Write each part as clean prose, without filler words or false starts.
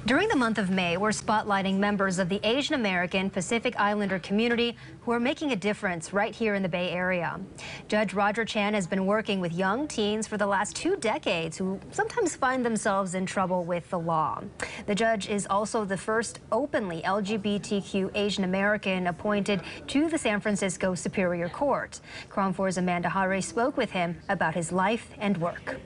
During the month of May, we're spotlighting members of the Asian American Pacific Islander community who are making a difference right here in the Bay Area. Judge Roger Chan has been working with young teens for the last 2 decades who sometimes find themselves in trouble with the law. The judge is also the first openly LGBTQ Asian American appointed to the San Francisco Superior Court. KRON 4's Amanda Hari spoke with him about his life and work.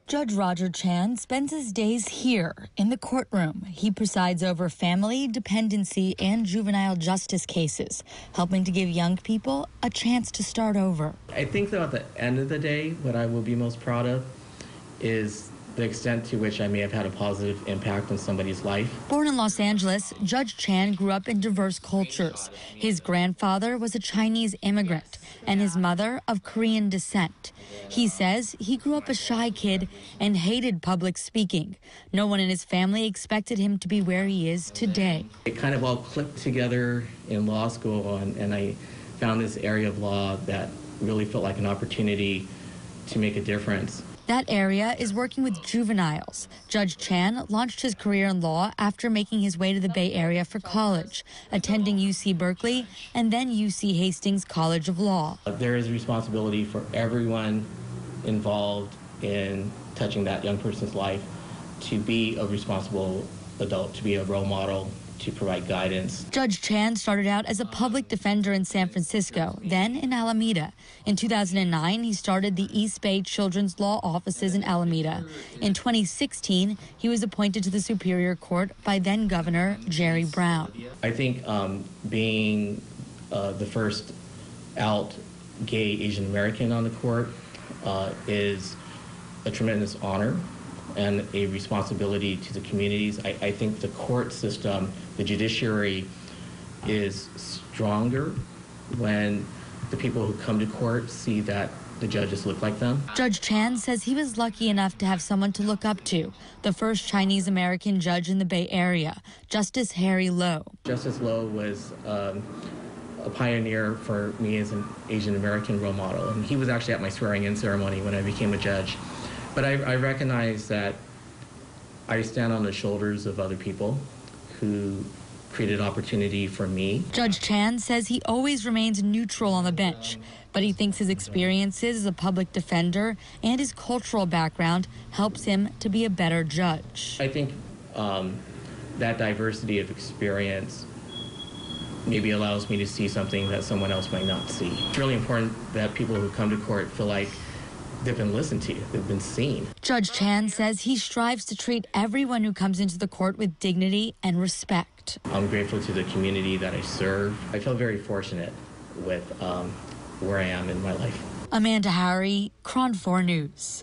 Judge Roger Chan spends his days here in the courtroom. He presides over family, dependency, and juvenile justice cases, helping to give young people a chance to start over. I think that at the end of the day, what I will be most proud of is the extent to which I may have had a positive impact on somebody's life. Born in Los Angeles, Judge Chan grew up in diverse cultures. His grandfather was a Chinese immigrant and his mother of Korean descent. He says he grew up a shy kid and hated public speaking. No one in his family expected him to be where he is today. It kind of all clicked together in law school, and I found this area of law that really felt like an opportunity to make a difference. That area is working with juveniles. Judge Chan launched his career in law after making his way to the Bay Area for college, attending UC Berkeley and then UC Hastings College of Law. There is a responsibility for everyone involved in touching that young person's life to be a responsible adult, to be a role model, to provide guidance. Judge Chan started out as a public defender in San Francisco, then in Alameda. In 2009, he started the East Bay Children's Law Offices in Alameda. In 2016, he was appointed to the Superior Court by then Governor Jerry Brown. I think being the first out gay Asian American on the court is a tremendous honor and a responsibility to the communities. I think the court system, the judiciary, is stronger when the people who come to court see that the judges look like them. Judge Chan says he was lucky enough to have someone to look up to, the first Chinese American judge in the Bay Area, Justice Harry Lowe. Justice Lowe was a pioneer for me as an Asian American role model, and he was actually at my swearing-in ceremony when I became a judge. But I recognize that I stand on the shoulders of other people who created opportunity for me. Judge Chan says he always remains neutral on the bench, but he thinks his experiences as a public defender and his cultural background helps him to be a better judge. I think that diversity of experience maybe allows me to see something that someone else might not see. It's really important that people who come to court feel like they've been listened to, they've been seen. Judge Chan says he strives to treat everyone who comes into the court with dignity and respect. I'm grateful to the community that I serve. I feel very fortunate with where I am in my life. Amanda Hari, KRON 4 News.